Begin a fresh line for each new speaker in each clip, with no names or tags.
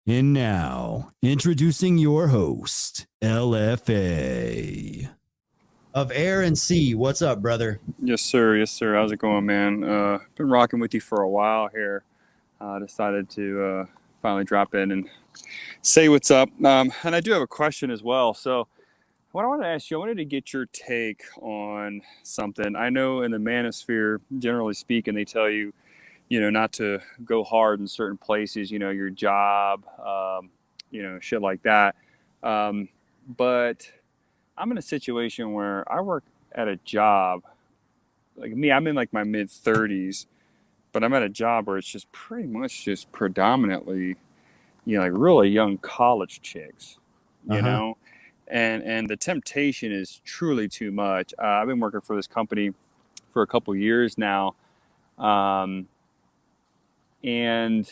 And now, introducing your host, LFA. Of Air and Sea. What's up, brother?
Yes, sir. Yes, sir. How's it going, man? Been rocking with you for a while here. Decided to finally drop in and say what's up. And I do have a question as well. So, what I wanted to ask you, I wanted to get your take on something. I know in the manosphere, generally speaking, they tell you, not to go hard in certain places, your job, shit like that. But I'm in a situation where I work at a job like me, I'm in like my mid 30s, but I'm at a job where it's just pretty much just predominantly, like really young college chicks,
Uh
you
huh.
know, and the temptation is truly too much. I've been working for this company for a couple years now, um, and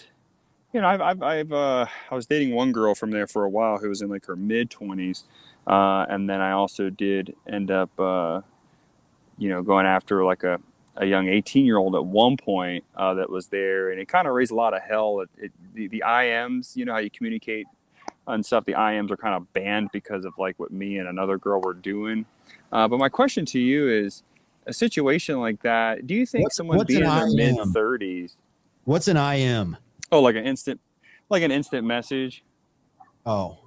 I was dating one girl from there for a while who was in like her mid 20s, and then I also did end up. Going after like a young 18-year-old at one point that was there, and it kind of raised a lot of hell. The IMs, how you communicate and stuff, the IMs are kind of banned because of like what me and another girl were doing. But my question to you is, a situation like that, do you think someone
What's an
being in their mid
IM?
30s,
What's an IM?
oh, like an instant message?
Oh,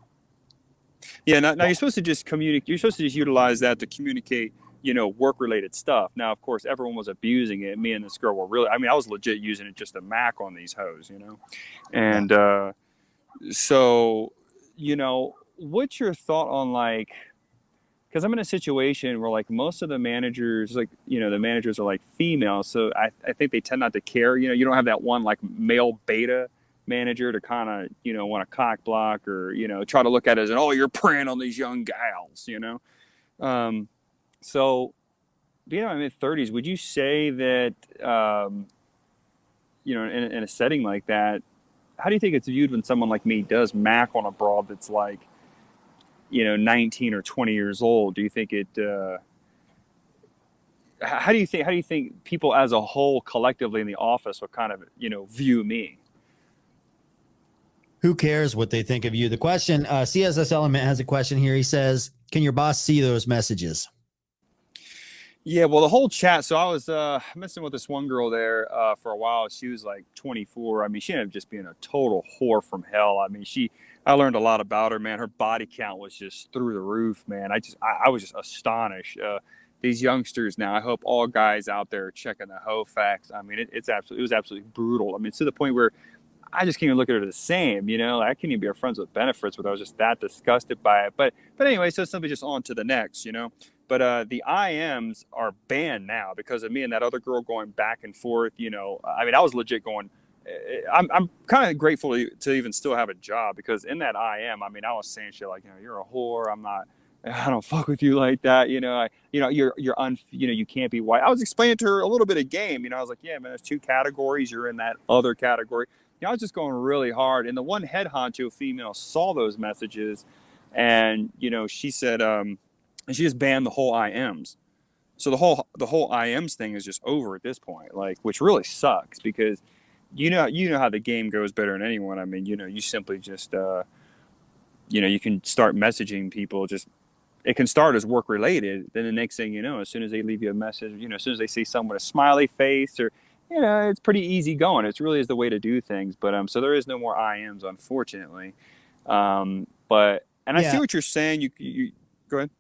Yeah, now you're supposed to just communicate. You're supposed to just utilize that to communicate, work-related stuff. Now, of course, everyone was abusing it. Me and this girl were really. I mean, I was legit using it just to mac on these hoes.
yeah.
And so, what's your thought on like? Because I'm in a situation where like most of the managers, like the managers are like female, so I think they tend not to care. You don't have that one like male beta manager to kind of want to cock block or try to look at it as an, oh, you're preying on these young gals. um, so being in my mid 30s, would you say that in a setting like that, how do you think it's viewed when someone like me does mac on a broad that's like 19 or 20 years old? Do you think it how do you think people as a whole collectively in the office would kind of view me?
Who cares what they think of you? The question, CSS Element has a question here. He says, can your boss see those messages?
Yeah, well, the whole chat. So I was messing with this one girl there for a while. She was like 24. I mean, she ended up just being a total whore from hell. I mean, I learned a lot about her, man. Her body count was just through the roof, man. I was just astonished. These youngsters now, I hope all guys out there are checking the hoe facts. I mean, it was absolutely brutal. I mean, to the point where I just can't even look at her the same, Like, I can't even be friends with benefits without I was just that disgusted by it. But anyway, so simply just on to the next. But the IMs are banned now because of me and that other girl going back and forth. I mean, I was legit going. I'm kind of grateful to even still have a job because in that IM, I mean, I was saying shit like, you're a whore. I don't fuck with you like that. You can't be white. I was explaining to her a little bit of game. I was like, yeah, man, there's two categories. You're in that other category. I was just going really hard. And the one head honcho female saw those messages, and she said, and she just banned the whole IMs. So the whole IMs thing is just over at this point, like, which really sucks because you know how the game goes better than anyone. I mean, you simply just you can start messaging people. Just it can start as work related. Then the next thing you know, as soon as they leave you a message, as soon as they see someone with a smiley face or it's pretty easy going. It really is the way to do things. But so there is no more IMs, unfortunately. But I see
Yeah.
what you're saying. You go ahead.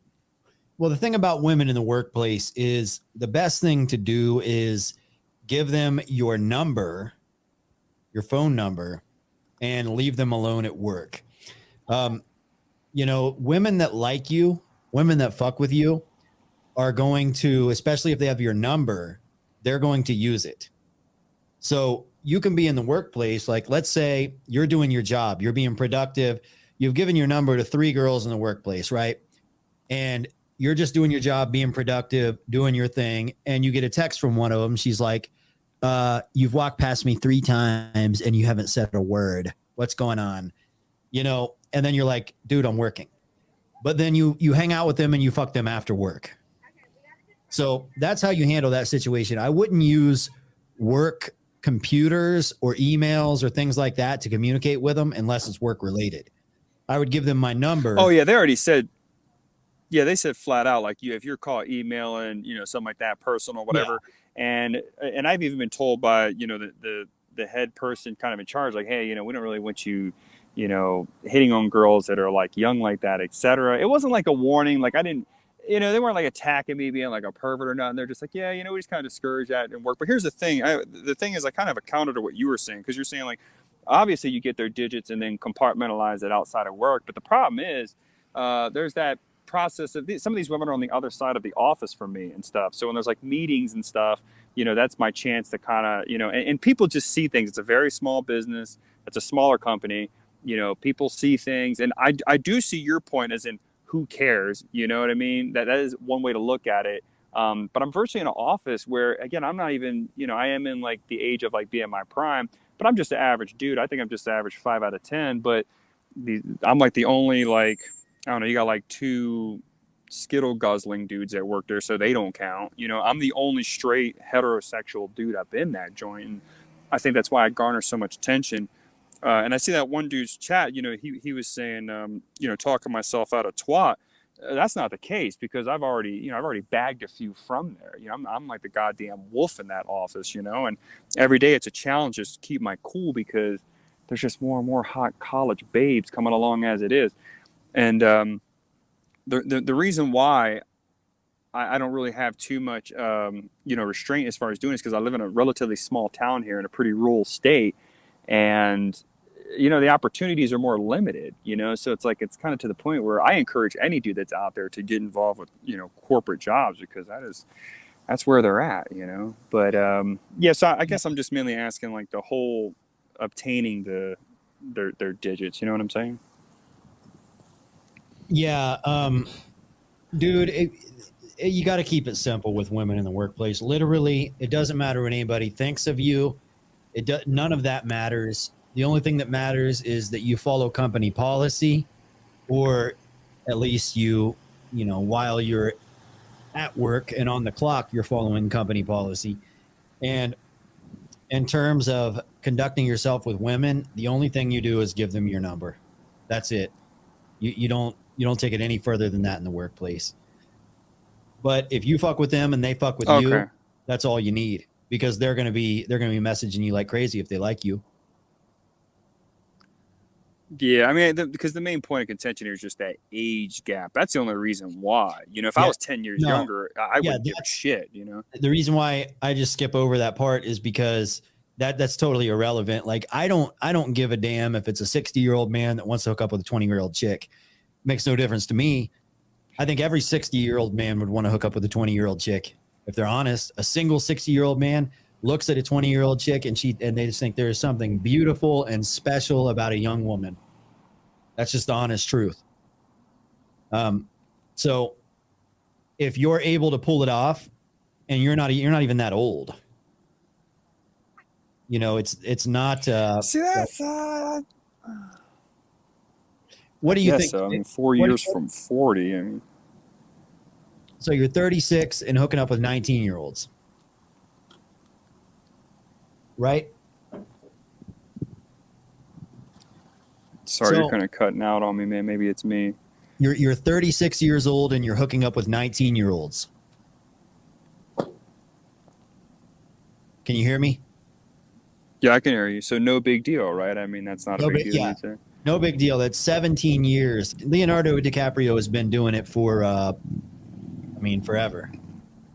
Well, the thing about women in the workplace is the best thing to do is give them your number, your phone number, and leave them alone at work. Um, women that like you, women that fuck with you are going to, especially if they have your number, they're going to use it. So you can be in the workplace. Like, let's say you're doing your job, you're being productive. You've given your number to 3 girls in the workplace, right? And you're just doing your job, being productive, doing your thing. And you get a text from one of them. She's like, you've walked past me 3 times and you haven't said a word. What's going on? And then you're like, dude, I'm working. But then you hang out with them and you fuck them after work. So that's how you handle that situation. I wouldn't use work computers or emails or things like that to communicate with them unless it's work related. I would give them my number.
Oh yeah, they already said. Yeah, they said flat out like if you're caught emailing, something like that, personal, whatever. And I've even been told by the head person kind of in charge, like, hey, we don't really want you, hitting on girls that are like young like that, etc. It wasn't like a warning, like I didn't. They weren't like attacking me being like a pervert or nothing. They're just like, yeah, we just kind of discourage that in work. But here's the thing. The thing is, I kind of have a counter to what you were saying, because you're saying like, obviously you get their digits and then compartmentalize it outside of work. But the problem is, there's that process of some of these women are on the other side of the office from me and stuff. So when there's like meetings and stuff, that's my chance to kind of, and people just see things. It's a very small business. It's a smaller company. People see things, and I do see your point as in, who cares? You know what I mean? That is one way to look at it. But I'm virtually in an office where, again, I'm not even, I am in like the age of like being my prime, but I'm just an average dude. I think I'm just average 5 out of 10, but I'm like the only, like, I don't know, you got like 2 Skittle guzzling dudes that work there, so they don't count. I'm the only straight heterosexual dude up in that joint. And I think that's why I garner so much attention. And I see that one dude's chat, he was saying, talking myself out of twat. That's not the case, because I've already bagged a few from there. I'm like the goddamn wolf in that office, and every day it's a challenge just to keep my cool, because there's just more and more hot college babes coming along as it is. And the reason why I don't really have too much, restraint as far as doing this, because I live in a relatively small town here in a pretty rural state. And, the opportunities are more limited, so it's like, it's kind of to the point where I encourage any dude that's out there to get involved with, corporate jobs, because that's where they're at, but, so I guess I'm just mainly asking like the whole obtaining their digits, you know what I'm saying?
Yeah. Dude, you got to keep it simple with women in the workplace. Literally, it doesn't matter what anybody thinks of you. None of that matters. The only thing that matters is that you follow company policy, or at least while you're at work and on the clock, you're following company policy. And in terms of conducting yourself with women, the only thing you do is give them your number. That's it. You don't take it any further than that in the workplace. But if you fuck with them and they fuck with you, that's all you need, because they're gonna be messaging you like crazy if they like you.
Yeah, I mean, because the main point of contention here is just that age gap. That's the only reason why. If I was 10 years younger, I wouldn't give a shit.
The reason why I just skip over that part is because that's totally irrelevant. Like, I don't give a damn if it's a 60-year-old man that wants to hook up with a 20-year-old chick. Makes no difference to me. I think every 60-year-old man would want to hook up with a 20-year-old chick. If they're honest, a single 60-year-old man looks at a 20-year-old chick and they just think there is something beautiful and special about a young woman. That's just the honest truth. So if you're able to pull it off, and you're not even that old, it's not.
See, that's.
What do you think?
So. I mean, 4 years from 40. I mean.
So you're 36 and hooking up with 19-year-olds, right?
Sorry, you're kind of cutting out on me, man. Maybe it's me.
You're 36 years old and you're hooking up with 19-year-olds. Can you hear me?
Yeah, I can hear you. So no big deal, right? I mean, that's not a big deal.
Yeah, no big deal. That's 17 years. Leonardo DiCaprio has been doing it for, forever.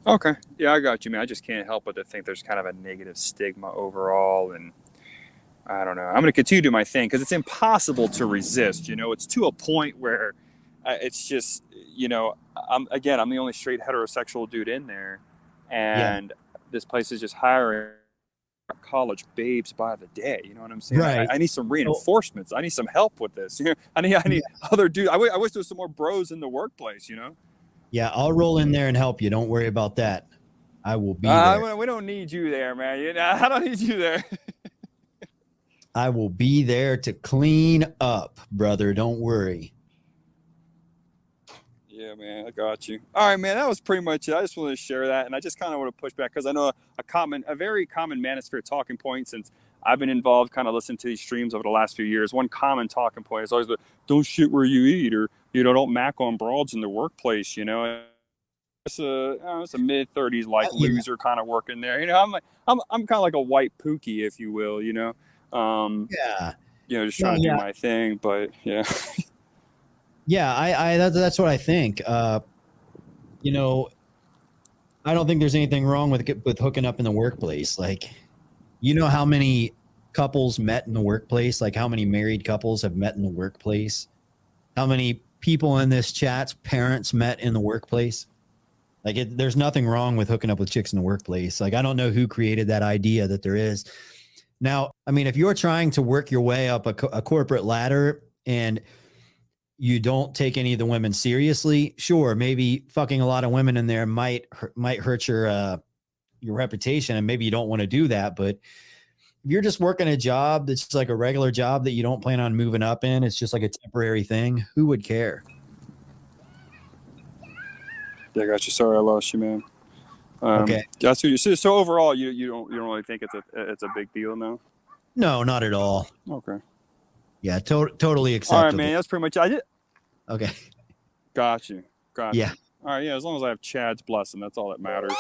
Okay. Yeah, I got you, man. I just can't help but to think there's kind of a negative stigma overall, and I don't know. I'm going to continue to do my thing because it's impossible to resist. It's to a point where it's just, I'm the only straight heterosexual dude in there, and this place is just hiring college babes by the day. You know what I'm saying?
Right.
I need some reinforcements. I need some help with this. I need other dudes. I wish there was some more bros in the workplace.
Yeah, I'll roll in there and help you. Don't worry about that. I will be there.
We don't need you there, man. I don't need you there.
I will be there to clean up, brother. Don't worry.
Yeah, man, I got you. All right, man, that was pretty much it. I just wanted to share that, and I just kind of want to push back because I know a very common manosphere talking point since I've been involved, kind of listening to these streams over the last few years. One common talking point is always the "don't shit where you eat" or don't mac on broads in the workplace. It's a mid-30s like
Yeah.
loser kind of working there. I'm kind of like a white pookie, if you will.
Yeah.
Just trying to do
Yeah.
my thing, but yeah.
Yeah, that's what I think. I don't think there's anything wrong with hooking up in the workplace. Like, how many couples met in the workplace? Like, how many married couples have met in the workplace? How many people in this chat's parents met in the workplace? Like, there's nothing wrong with hooking up with chicks in the workplace. Like, I don't know who created that idea that there is. Now, I mean, if you're trying to work your way up a corporate ladder and you don't take any of the women seriously, sure, maybe fucking a lot of women in there might hurt your reputation, and maybe you don't want to do that. But if you're just working a job that's just like a regular job that you don't plan on moving up in, it's just like a temporary thing, who would care?
Yeah, I got you. Sorry, I lost you, man.
Okay.
That's what you see. So overall, you don't really think it's a big deal now?
No, not at all.
Okay.
Yeah, totally acceptable.
All right, man. That's pretty much it.
Okay.
Got you.
Yeah.
All right. Yeah. As long as I have Chad's blessing, that's all that matters.